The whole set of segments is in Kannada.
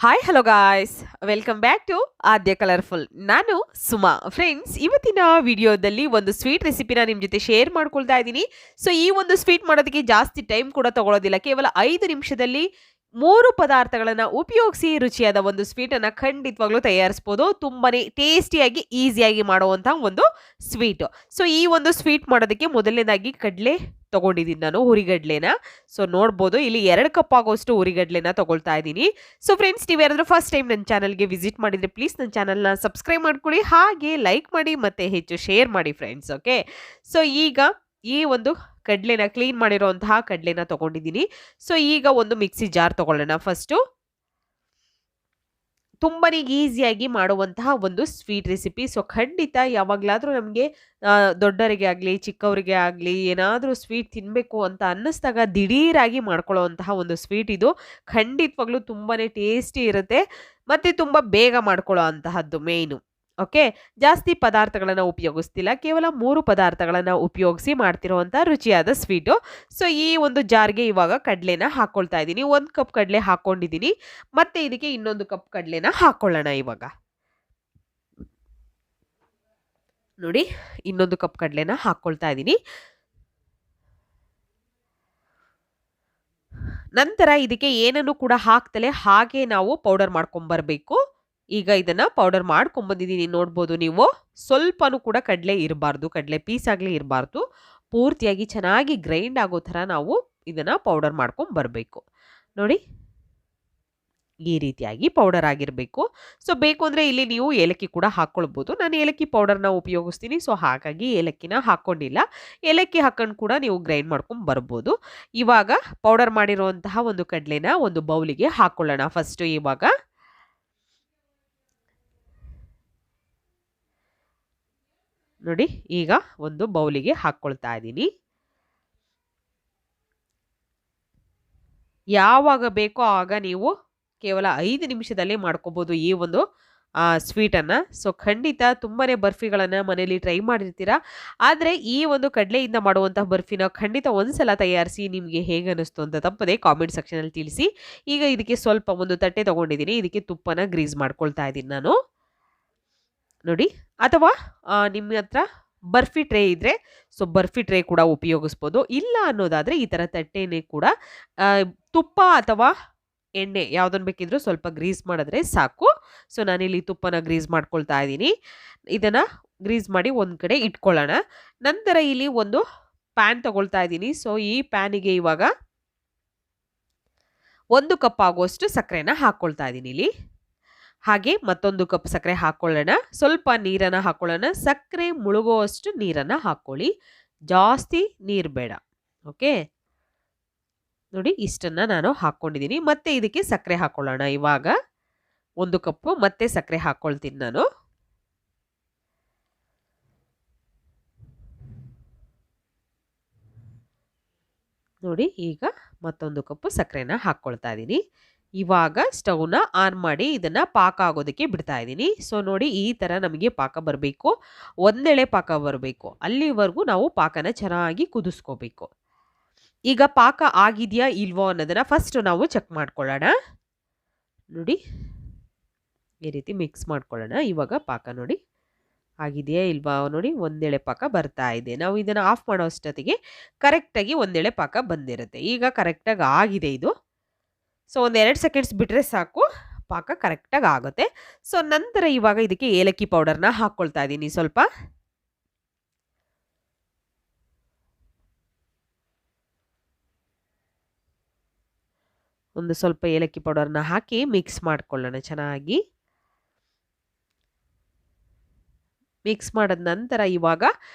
Hi hello guys, welcome back to Aadya colourful. ನಾನು ಸುಮಾ. ಫ್ರೆಂಡ್ಸ್, ಇವತ್ತಿನ ವಿಡಿಯೋದಲ್ಲಿ ಒಂದು ಸ್ವೀಟ್ ರೆಸಿಪಿನ ನಿಮ್ಮ ಜೊತೆ ಶೇರ್ ಮಾಡ್ಕೊಳ್ತಾ ಇದ್ದೀನಿ. ಸೊ ಈ ಒಂದು ಸ್ವೀಟ್ ಮಾಡೋದಕ್ಕೆ ಜಾಸ್ತಿ ಟೈಮ್ ಕೂಡ ತಗೊಳ್ಳೋದಿಲ್ಲ. ಕೇವಲ 5 ನಿಮಿಷದಲ್ಲಿ 3 ಪದಾರ್ಥಗಳನ್ನು ಉಪಯೋಗಿಸಿ ರುಚಿಯಾದ ಒಂದು ಸ್ವೀಟನ್ನು ಖಂಡಿತವಾಗ್ಲೂ ತಯಾರಿಸ್ಬೋದು. ತುಂಬಾನೇ ಟೇಸ್ಟಿಯಾಗಿ ಈಸಿಯಾಗಿ ಮಾಡುವಂಥ ಒಂದು ಸ್ವೀಟು. ಸೊ ಈ ಒಂದು ಸ್ವೀಟ್ ಮಾಡೋದಕ್ಕೆ ಮೊದಲನೇದಾಗಿ ಕಡಲೆ ತಗೊಂಡಿದ್ದೀನಿ ನಾನು, ಹುರಿಗಡ್ಲೆನ. ಸೊ ನೋಡ್ಬೋದು, ಇಲ್ಲಿ 2 ಕಪ್ ಆಗೋಷ್ಟು ಹುರಿಗಡ್ಲೆನ ತಗೊಳ್ತಾ ಇದ್ದೀನಿ. ಸೊ ಫ್ರೆಂಡ್ಸ್, ನೀವು ಯಾರಾದರೂ ಫಸ್ಟ್ ಟೈಮ್ ನನ್ನ ಚಾನಲ್ಗೆ ವಿಸಿಟ್ ಮಾಡಿದರೆ ಪ್ಲೀಸ್ ನನ್ನ ಚಾನಲ್ನ ಸಬ್ಸ್ಕ್ರೈಬ್ ಮಾಡ್ಕೊಳ್ಳಿ, ಹಾಗೆ ಲೈಕ್ ಮಾಡಿ ಮತ್ತು ಹೆಚ್ಚು ಶೇರ್ ಮಾಡಿ ಫ್ರೆಂಡ್ಸ್. ಓಕೆ, ಸೊ ಈಗ ಈ ಒಂದು ಕಡಲೆನ ಕ್ಲೀನ್ ಮಾಡಿರೋಂತಹ ಕಡಲೆನ ತಗೊಂಡಿದ್ದೀನಿ. ಸೊ ಈಗ ಒಂದು ಮಿಕ್ಸಿ ಜಾರ್ ತಗೊಳ್ಳೋಣ ಫಸ್ಟು. ತುಂಬಾನೇ ಈಸಿಯಾಗಿ ಮಾಡುವಂತಹ ಒಂದು ಸ್ವೀಟ್ ರೆಸಿಪಿ. ಸೊ ಖಂಡಿತ ಯಾವಾಗಲಾದರೂ ನಮಗೆ ದೊಡ್ಡವರಿಗೆ ಆಗಲಿ ಚಿಕ್ಕವರಿಗೆ ಆಗಲಿ ಏನಾದರೂ ಸ್ವೀಟ್ ತಿನ್ನಬೇಕು ಅಂತ ಅನ್ನಿಸ್ದಾಗ ದಿಢೀರಾಗಿ ಮಾಡ್ಕೊಳ್ಳೋವಂತಹ ಒಂದು ಸ್ವೀಟ್ ಇದು. ಖಂಡಿತವಾಗ್ಲೂ ತುಂಬಾನೇ ಟೇಸ್ಟಿ ಇರುತ್ತೆ ಮತ್ತು ತುಂಬ ಬೇಗ ಮಾಡ್ಕೊಳ್ಳೋ ಅಂತಹದ್ದು ಮೇಯ್ನು. ಓಕೆ, ಜಾಸ್ತಿ ಪದಾರ್ಥಗಳನ್ನು ಉಪಯೋಗಿಸ್ತಿಲ್ಲ, ಕೇವಲ 3 ಪದಾರ್ಥಗಳನ್ನು ಉಪಯೋಗಿಸಿ ಮಾಡ್ತಿರೋವಂಥ ರುಚಿಯಾದ ಸ್ವೀಟು. ಸೊ ಈ ಒಂದು ಜಾರ್ಗೆ ಇವಾಗ ಕಡಲೆನ ಹಾಕ್ಕೊಳ್ತಾ ಇದ್ದೀನಿ. 1 ಕಪ್ ಕಡಲೆ ಹಾಕ್ಕೊಂಡಿದ್ದೀನಿ, ಮತ್ತೆ ಇದಕ್ಕೆ ಇನ್ನೊಂದು ಕಪ್ ಕಡಲೆನ ಹಾಕ್ಕೊಳ್ಳೋಣ ಇವಾಗ. ನೋಡಿ, ಇನ್ನೊಂದು ಕಪ್ ಕಡಲೆನ ಹಾಕ್ಕೊಳ್ತಾ ಇದ್ದೀನಿ. ನಂತರ ಇದಕ್ಕೆ ಏನನ್ನು ಕೂಡ ಹಾಕ್ತಲೇ ಹಾಗೆ ನಾವು ಪೌಡರ್ ಮಾಡ್ಕೊಂಬರ್ಬೇಕು. ಈಗ ಇದನ್ನ ಪೌಡರ್ ಮಾಡ್ಕೊಂಬಂದಿದ್ದೀನಿ, ನೋಡ್ಬೋದು ನೀವು. ಸ್ವಲ್ಪನೂ ಕೂಡ ಕಡಲೆ ಇರಬಾರ್ದು, ಕಡಲೆ ಪೀಸ್ ಆಗಲಿ ಇರಬಾರ್ದು. ಪೂರ್ತಿಯಾಗಿ ಚೆನ್ನಾಗಿ ಗ್ರೈಂಡ್ ಆಗೋ ಥರ ನಾವು ಇದನ್ನ ಪೌಡರ್ ಮಾಡ್ಕೊಂಬರ್ಬೇಕು. ನೋಡಿ, ಈ ರೀತಿಯಾಗಿ ಪೌಡರ್ ಆಗಿರಬೇಕು. ಸೊ ಬೇಕು ಅಂದರೆ ಇಲ್ಲಿ ನೀವು ಏಲಕ್ಕಿ ಕೂಡ ಹಾಕ್ಕೊಳ್ಬೋದು. ನಾನು ಏಲಕ್ಕಿ ಪೌಡರ್ನ ಉಪಯೋಗಿಸ್ತೀನಿ, ಸೊ ಹಾಗಾಗಿ ಏಲಕ್ಕಿನ ಹಾಕ್ಕೊಂಡಿಲ್ಲ. ಏಲಕ್ಕಿ ಹಾಕೊಂಡು ಕೂಡ ನೀವು ಗ್ರೈಂಡ್ ಮಾಡ್ಕೊಂಡು ಬರ್ಬೋದು. ಇವಾಗ ಪೌಡರ್ ಮಾಡಿರುವಂತಹ ಒಂದು ಕಡಲೆನ ಒಂದು ಬೌಲಿಗೆ ಹಾಕ್ಕೊಳ್ಳೋಣ ಫಸ್ಟು. ಇವಾಗ ನೋಡಿ, ಈಗ ಒಂದು ಬೌಲಿಗೆ ಹಾಕ್ಕೊಳ್ತಾ ಇದ್ದೀನಿ. ಯಾವಾಗ ಬೇಕೋ ಆಗ ನೀವು ಕೇವಲ 5 ನಿಮಿಷದಲ್ಲಿ ಮಾಡ್ಕೋಬೋದು ಈ ಒಂದು ಸ್ವೀಟನ್ನು. ಸೊ ಖಂಡಿತ ತುಂಬಾ ಬರ್ಫಿಗಳನ್ನು ಮನೇಲಿ ಟ್ರೈ ಮಾಡಿರ್ತೀರಾ, ಆದರೆ ಈ ಒಂದು ಕಡಲೆಯಿಂದ ಮಾಡುವಂತಹ ಬರ್ಫಿನ ಖಂಡಿತ ಒಂದ್ಸಲ ತಯಾರಿಸಿ ನಿಮಗೆ ಹೇಗೆ ಅನ್ನಿಸ್ತು ಅಂತ ತಪ್ಪದೆ ಕಾಮೆಂಟ್ ಸೆಕ್ಷನಲ್ಲಿ ತಿಳಿಸಿ. ಈಗ ಇದಕ್ಕೆ ಸ್ವಲ್ಪ ಒಂದು ತಟ್ಟೆ ತೊಗೊಂಡಿದ್ದೀನಿ, ಇದಕ್ಕೆ ತುಪ್ಪನ ಗ್ರೀಸ್ ಮಾಡ್ಕೊಳ್ತಾ ಇದ್ದೀನಿ ನಾನು. ನೋಡಿ, ಅಥವಾ ನಿಮ್ಮ ಹತ್ರ ಬರ್ಫಿ ಟ್ರೇ ಇದ್ದರೆ ಸೊ ಬರ್ಫಿ ಟ್ರೇ ಕೂಡ ಉಪಯೋಗಿಸ್ಬೋದು. ಇಲ್ಲ ಅನ್ನೋದಾದರೆ ಈ ಥರ ತಟ್ಟೆನೇ ಕೂಡ ತುಪ್ಪ ಅಥವಾ ಎಣ್ಣೆ ಯಾವುದನ್ನು ಬೇಕಿದ್ರೂ ಸ್ವಲ್ಪ ಗ್ರೀಸ್ ಮಾಡಿದ್ರೆ ಸಾಕು. ಸೊ ನಾನಿಲ್ಲಿ ತುಪ್ಪನ ಗ್ರೀಸ್ ಮಾಡ್ಕೊಳ್ತಾ ಇದ್ದೀನಿ. ಇದನ್ನು ಗ್ರೀಸ್ ಮಾಡಿ ಒಂದು ಕಡೆ ಇಟ್ಕೊಳ್ಳೋಣ. ನಂತರ ಇಲ್ಲಿ ಒಂದು ಪ್ಯಾನ್ ತಗೊಳ್ತಾ ಇದ್ದೀನಿ. ಸೊ ಈ ಪ್ಯಾನಿಗೆ ಇವಾಗ 1 ಕಪ್ ಆಗುವಷ್ಟು ಸಕ್ಕರೆನ ಹಾಕ್ಕೊಳ್ತಾ ಇದ್ದೀನಿ ಇಲ್ಲಿ. ಹಾಗೆ ಮತ್ತೊಂದು ಕಪ್ ಸಕ್ಕರೆ ಹಾಕ್ಕೊಳ್ಳೋಣ. ಸ್ವಲ್ಪ ನೀರನ್ನು ಹಾಕ್ಕೊಳ್ಳೋಣ. ಸಕ್ಕರೆ ಮುಳುಗುವಷ್ಟು ನೀರನ್ನು ಹಾಕ್ಕೊಳ್ಳಿ, ಜಾಸ್ತಿ ನೀರು ಬೇಡ. ಓಕೆ, ನೋಡಿ ಇಷ್ಟನ್ನು ನಾನು ಹಾಕ್ಕೊಂಡಿದ್ದೀನಿ. ಮತ್ತೆ ಇದಕ್ಕೆ ಸಕ್ಕರೆ ಹಾಕ್ಕೊಳ್ಳೋಣ. ಇವಾಗ 1 ಕಪ್ಪು ಮತ್ತೆ ಸಕ್ಕರೆ ಹಾಕ್ಕೊಳ್ತೀನಿ ನಾನು. ನೋಡಿ, ಈಗ ಮತ್ತೊಂದು ಕಪ್ಪು ಸಕ್ಕರೆನ ಹಾಕ್ಕೊಳ್ತಾ ಇದ್ದೀನಿ. ಇವಾಗ ಸ್ಟವ್ನ ಆನ್ ಮಾಡಿ ಇದನ್ನು ಪಾಕ ಆಗೋದಕ್ಕೆ ಬಿಡ್ತಾ ಇದ್ದೀನಿ. ಸೊ ನೋಡಿ, ಈ ಥರ ನಮಗೆ ಪಾಕ ಬರಬೇಕು, ಒಂದೆಳೆ ಪಾಕ ಬರಬೇಕು. ಅಲ್ಲಿವರೆಗೂ ನಾವು ಪಾಕನ ಚೆನ್ನಾಗಿ ಕುದಿಸ್ಕೋಬೇಕು. ಈಗ ಪಾಕ ಆಗಿದೆಯಾ ಇಲ್ವೋ ಅನ್ನೋದನ್ನು ಫಸ್ಟ್ ನಾವು ಚೆಕ್ ಮಾಡ್ಕೊಳ್ಳೋಣ. ನೋಡಿ, ಈ ರೀತಿ ಮಿಕ್ಸ್ ಮಾಡ್ಕೊಳ್ಳೋಣ. ಇವಾಗ ಪಾಕ ನೋಡಿ ಆಗಿದೆಯಾ ಇಲ್ವಾ ನೋಡಿ, ಒಂದೆಳೆ ಪಾಕ ಬರ್ತಾ ಇದೆ. ನಾವು ಇದನ್ನು ಆಫ್ ಮಾಡೋ ಅಷ್ಟೊತ್ತಿಗೆ ಕರೆಕ್ಟಾಗಿ ಒಂದೆಳೆ ಪಾಕ ಬಂದಿರುತ್ತೆ. ಈಗ ಕರೆಕ್ಟಾಗಿ ಆಗಿದೆ ಇದು. ಸೊ ಒಂದು 2 ಸೆಕೆಂಡ್ಸ್ ಬಿಟ್ಟರೆ ಸಾಕು, ಪಾಕ ಕರೆಕ್ಟಾಗಿ ಆಗುತ್ತೆ. ಸೊ ನಂತರ ಇವಾಗ ಇದಕ್ಕೆ ಏಲಕ್ಕಿ ಪೌಡರ್ನ ಹಾಕ್ಕೊಳ್ತಾ ಇದ್ದೀನಿ ಸ್ವಲ್ಪ. ಒಂದು ಸ್ವಲ್ಪ ಏಲಕ್ಕಿ ಪೌಡರ್ನ ಹಾಕಿ ಮಿಕ್ಸ್ ಮಾಡ್ಕೊಳ್ಳೋಣ ಚೆನ್ನಾಗಿ. ಮಿಕ್ಸ್ ಮಾಡಿದ ನಂತರ ಇವಾಗ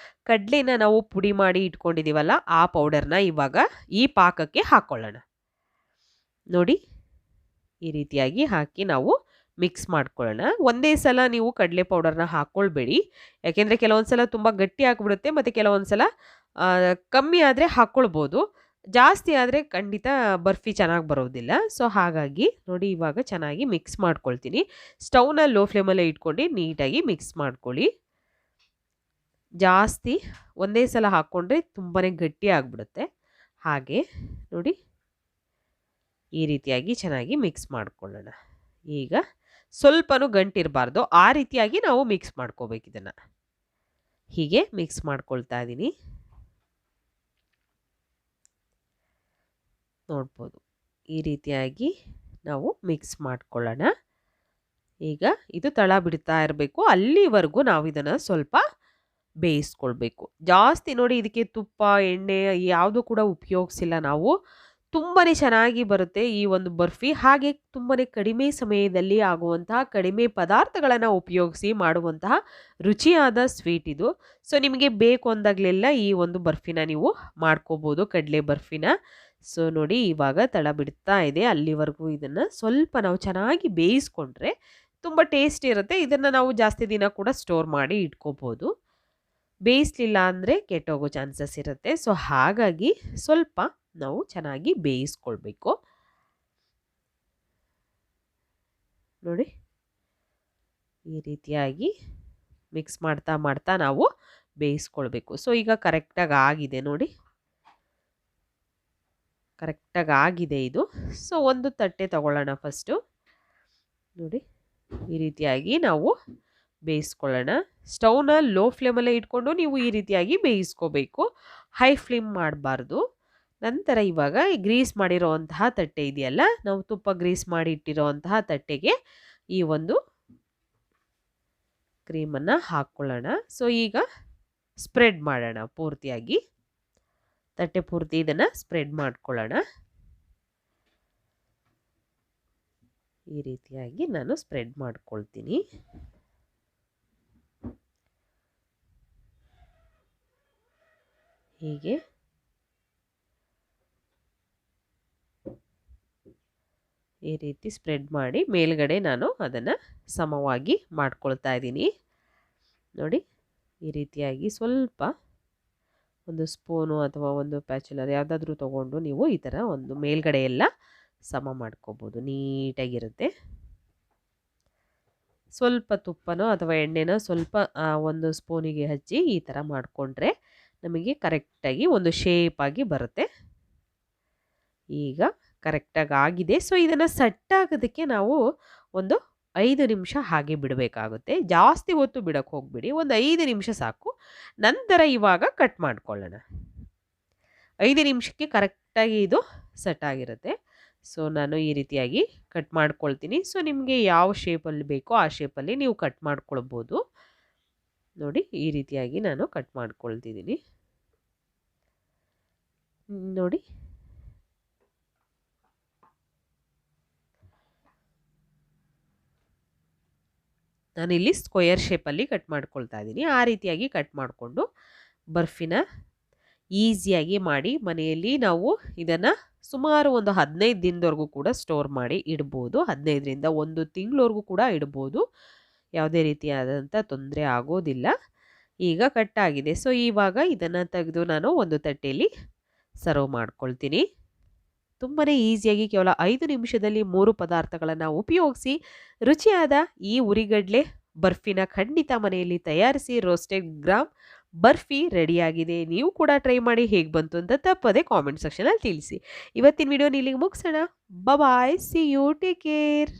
ಕಡಲೆನ ನಾವು ಪುಡಿ ಮಾಡಿ ಇಟ್ಕೊಂಡಿದ್ದೀವಲ್ಲ, ಆ ಪೌಡರ್ನ ಇವಾಗ ಈ ಪಾಕಕ್ಕೆ ಹಾಕ್ಕೊಳ್ಳೋಣ. ನೋಡಿ, ಈ ರೀತಿಯಾಗಿ ಹಾಕಿ ನಾವು ಮಿಕ್ಸ್ ಮಾಡ್ಕೊಳ್ಳೋಣ. ಒಂದೇ ಸಲ ನೀವು ಕಡಲೆ ಪೌಡರ್ನ ಹಾಕ್ಕೊಳ್ಬೇಡಿ, ಯಾಕೆಂದರೆ ಕೆಲವೊಂದು ಸಲ ತುಂಬ ಗಟ್ಟಿ ಆಗಿಬಿಡುತ್ತೆ, ಮತ್ತು ಕೆಲವೊಂದು ಸಲ ಕಮ್ಮಿ ಆದರೆ ಹಾಕ್ಕೊಳ್ಬೋದು. ಜಾಸ್ತಿ ಆದರೆ ಖಂಡಿತ ಬರ್ಫಿ ಚೆನ್ನಾಗಿ ಬರೋದಿಲ್ಲ. ಸೊ ಹಾಗಾಗಿ ನೋಡಿ, ಇವಾಗ ಚೆನ್ನಾಗಿ ಮಿಕ್ಸ್ ಮಾಡ್ಕೊಳ್ತೀನಿ. ಸ್ಟವ್ನ ಲೋ ಫ್ಲೇಮಲ್ಲೇ ಇಟ್ಕೊಂಡು ನೀಟಾಗಿ ಮಿಕ್ಸ್ ಮಾಡ್ಕೊಳ್ಳಿ. ಜಾಸ್ತಿ ಒಂದೇ ಸಲ ಹಾಕ್ಕೊಂಡ್ರೆ ತುಂಬಾ ಗಟ್ಟಿ ಆಗಿಬಿಡುತ್ತೆ. ಹಾಗೆ ನೋಡಿ, ಈ ರೀತಿಯಾಗಿ ಚೆನ್ನಾಗಿ ಮಿಕ್ಸ್ ಮಾಡ್ಕೊಳ್ಳೋಣ. ಈಗ ಸ್ವಲ್ಪನೂ ಗಂಟಿರಬಾರ್ದು, ಆ ರೀತಿಯಾಗಿ ನಾವು ಮಿಕ್ಸ್ ಮಾಡ್ಕೋಬೇಕು ಇದನ್ನು. ಹೀಗೆ ಮಿಕ್ಸ್ ಮಾಡ್ಕೊಳ್ತಾ ಇದ್ದೀನಿ. ನೋಡ್ಬೋದು ಈ ರೀತಿಯಾಗಿ ನಾವು ಮಿಕ್ಸ್ ಮಾಡ್ಕೊಳ್ಳೋಣ. ಈಗ ಇದು ತಳ ಬಿಡ್ತಾ ಇರಬೇಕು, ಅಲ್ಲಿವರೆಗೂ ನಾವು ಇದನ್ನು ಸ್ವಲ್ಪ ಬೇಯಿಸ್ಕೊಳ್ಬೇಕು. ಜಾಸ್ತಿ ನೋಡಿ ಇದಕ್ಕೆ ತುಪ್ಪ ಎಣ್ಣೆ ಯಾವುದು ಕೂಡ ಉಪಯೋಗಿಸಿಲ್ಲ ನಾವು. ತುಂಬಾ ಚೆನ್ನಾಗಿ ಬರುತ್ತೆ ಈ ಒಂದು ಬರ್ಫಿ. ಹಾಗೆ ತುಂಬಾ ಕಡಿಮೆ ಸಮಯದಲ್ಲಿ ಆಗುವಂತಹ ಕಡಿಮೆ ಪದಾರ್ಥಗಳನ್ನು ಉಪಯೋಗಿಸಿ ಮಾಡುವಂತಹ ರುಚಿಯಾದ ಸ್ವೀಟ್ ಇದು. ಸೊ ನಿಮಗೆ ಬೇಕು ಅಂದಾಗಲೆಲ್ಲ ಈ ಒಂದು ಬರ್ಫಿನ ನೀವು ಮಾಡ್ಕೋಬೋದು, ಕಡಲೆ ಬರ್ಫಿನ. ಸೊ ನೋಡಿ ಇವಾಗ ತಳ ಬಿಡ್ತಾ ಇದೆ, ಅಲ್ಲಿವರೆಗೂ ಇದನ್ನು ಸ್ವಲ್ಪ ನಾವು ಚೆನ್ನಾಗಿ ಬೇಯಿಸ್ಕೊಂಡ್ರೆ ತುಂಬ ಟೇಸ್ಟ್ ಇರುತ್ತೆ. ಇದನ್ನು ನಾವು ಜಾಸ್ತಿ ದಿನ ಕೂಡ ಸ್ಟೋರ್ ಮಾಡಿ ಇಟ್ಕೋಬೋದು. ಬೇಯಿಸಲಿಲ್ಲ ಅಂದರೆ ಕೆಟ್ಟೋಗೋ ಚಾನ್ಸಸ್ ಇರುತ್ತೆ. ಸೊ ಹಾಗಾಗಿ ಸ್ವಲ್ಪ ನಾವು ಚೆನ್ನಾಗಿ ಬೇಯಿಸ್ಕೊಳ್ಬೇಕು. ನೋಡಿ ಈ ರೀತಿಯಾಗಿ ಮಿಕ್ಸ್ ಮಾಡ್ತಾ ಮಾಡ್ತಾ ನಾವು ಬೇಯಿಸ್ಕೊಳ್ಬೇಕು. ಸೊ ಈಗ ಕರೆಕ್ಟಾಗಿ ಆಗಿದೆ ನೋಡಿ, ಕರೆಕ್ಟಾಗಿ ಆಗಿದೆ ಇದು. ಸೊ ಒಂದು ತಟ್ಟೆ ತಗೊಳ್ಳೋಣ ಫಸ್ಟು. ನೋಡಿ ಈ ರೀತಿಯಾಗಿ ನಾವು ಬೇಯಿಸ್ಕೊಳ್ಳೋಣ. ಸ್ಟವ್ನ ಲೋ ಫ್ಲೇಮಲ್ಲೇ ಇಟ್ಕೊಂಡು ನೀವು ಈ ರೀತಿಯಾಗಿ ಬೇಯಿಸ್ಕೋಬೇಕು, ಹೈ ಫ್ಲೇಮ್ ಮಾಡಬಾರ್ದು. ನಂತರ ಇವಾಗ ಗ್ರೀಸ್ ಮಾಡಿರೋವಂತಹ ತಟ್ಟೆ ಇದೆಯಲ್ಲ, ನಾವು ತುಪ್ಪ ಗ್ರೀಸ್ ಮಾಡಿ ಇಟ್ಟಿರೋವಂತಹ ತಟ್ಟೆಗೆ ಈ ಒಂದು ಕ್ರೀಮನ್ನು ಹಾಕ್ಕೊಳ್ಳೋಣ. ಸೊ ಈಗ ಸ್ಪ್ರೆಡ್ ಮಾಡೋಣ ಪೂರ್ತಿಯಾಗಿ, ತಟ್ಟೆ ಪೂರ್ತಿ ಇದನ್ನು ಸ್ಪ್ರೆಡ್ ಮಾಡ್ಕೊಳ್ಳೋಣ. ಈ ರೀತಿಯಾಗಿ ನಾನು ಸ್ಪ್ರೆಡ್ ಮಾಡ್ಕೊಳ್ತೀನಿ. ಹೀಗೆ ಈ ರೀತಿ ಸ್ಪ್ರೆಡ್ ಮಾಡಿ ಮೇಲ್ಗಡೆ ನಾನು ಅದನ್ನು ಸಮವಾಗಿ ಮಾಡ್ಕೊಳ್ತಾ ಇದ್ದೀನಿ. ನೋಡಿ ಈ ರೀತಿಯಾಗಿ ಸ್ವಲ್ಪ ಒಂದು ಸ್ಪೂನು ಅಥವಾ ಒಂದು ಪ್ಯಾಚುಲರ್ ಯಾವುದಾದ್ರೂ ತೊಗೊಂಡು ನೀವು ಈ ಥರ ಒಂದು ಮೇಲ್ಗಡೆ ಎಲ್ಲ ಸಮ ಮಾಡ್ಕೋಬೋದು, ನೀಟಾಗಿರುತ್ತೆ. ಸ್ವಲ್ಪ ತುಪ್ಪನೋ ಅಥವಾ ಎಣ್ಣೆನೋ ಸ್ವಲ್ಪ ಒಂದು ಸ್ಪೂನಿಗೆ ಹಚ್ಚಿ ಈ ಥರ ಮಾಡಿಕೊಂಡ್ರೆ ನಮಗೆ ಕರೆಕ್ಟಾಗಿ ಒಂದು ಶೇಪಾಗಿ ಬರುತ್ತೆ. ಈಗ ಕರೆಕ್ಟಾಗಿ ಆಗಿದೆ. ಸೊ ಇದನ್ನು ಸೆಟ್ಟಾಗೋದಕ್ಕೆ ನಾವು ಒಂದು 5 ನಿಮಿಷ ಹಾಗೆ ಬಿಡಬೇಕಾಗುತ್ತೆ. ಜಾಸ್ತಿ ಹೊತ್ತು ಬಿಡೋಕ್ಕೆ ಹೋಗ್ಬಿಡಿ, ಒಂದು 5 ನಿಮಿಷ ಸಾಕು. ನಂತರ ಇವಾಗ ಕಟ್ ಮಾಡ್ಕೊಳ್ಳೋಣ. 5 ನಿಮಿಷಕ್ಕೆ ಕರೆಕ್ಟಾಗಿ ಇದು ಸೆಟ್ ಆಗಿರುತ್ತೆ. ಸೊ ನಾನು ಈ ರೀತಿಯಾಗಿ ಕಟ್ ಮಾಡ್ಕೊಳ್ತೀನಿ. ಸೊ ನಿಮಗೆ ಯಾವ ಶೇಪಲ್ಲಿ ಬೇಕೋ ಆ ಶೇಪಲ್ಲಿ ನೀವು ಕಟ್ ಮಾಡ್ಕೊಳ್ಬೋದು. ನೋಡಿ ಈ ರೀತಿಯಾಗಿ ನಾನು ಕಟ್ ಮಾಡ್ಕೊಳ್ತಿದ್ದೀನಿ. ನೋಡಿ ನಾನಿಲ್ಲಿ ಸ್ಕ್ವೇರ್ ಶೇಪಲ್ಲಿ ಕಟ್ ಮಾಡ್ಕೊಳ್ತಾ ಇದ್ದೀನಿ. ಆ ರೀತಿಯಾಗಿ ಕಟ್ ಮಾಡಿಕೊಂಡು ಬರ್ಫಿನ ಈಸಿಯಾಗಿ ಮಾಡಿ ಮನೆಯಲ್ಲಿ ನಾವು ಇದನ್ನು ಸುಮಾರು ಒಂದು 15 ದಿನದವರೆಗೂ ಕೂಡ ಸ್ಟೋರ್ ಮಾಡಿ ಇಡ್ಬೋದು. 15ರಿಂದ 1 ತಿಂಗಳವರೆಗೂ ಕೂಡ ಇಡ್ಬೋದು, ಯಾವುದೇ ರೀತಿಯಾದಂಥ ತೊಂದರೆ ಆಗೋದಿಲ್ಲ. ಈಗ ಕಟ್ಟಾಗಿದೆ. ಸೊ ಇವಾಗ ಇದನ್ನು ತೆಗೆದು ನಾನು ಒಂದು ತಟ್ಟೆಯಲ್ಲಿ ಸರ್ವ್ ಮಾಡ್ಕೊಳ್ತೀನಿ. ತುಂಬಾ ಈಸಿಯಾಗಿ ಕೇವಲ 5 ನಿಮಿಷದಲ್ಲಿ 3 ಪದಾರ್ಥಗಳನ್ನು ಉಪಯೋಗಿಸಿ ರುಚಿಯಾದ ಈ ಉರಿಗಡ್ಲೆ ಬರ್ಫಿನ ಖಂಡಿತ ಮನೆಯಲ್ಲಿ ತಯಾರಿಸಿ. ರೋಸ್ಟೆಡ್ ಗ್ರಾಮ್ ಬರ್ಫಿ ರೆಡಿಯಾಗಿದೆ. ನೀವು ಕೂಡ ಟ್ರೈ ಮಾಡಿ, ಹೇಗೆ ಬಂತು ಅಂತ ತಪ್ಪದೆ ಕಾಮೆಂಟ್ ಸೆಕ್ಷನಲ್ಲಿ ತಿಳಿಸಿ. ಇವತ್ತಿನ ವಿಡಿಯೋನ ಇಲ್ಲಿಗೆ ಮುಗಿಸೋಣ. ಬಾಯ್, ಸಿ ಯು, ಟೇಕ್ ಕೇರ್.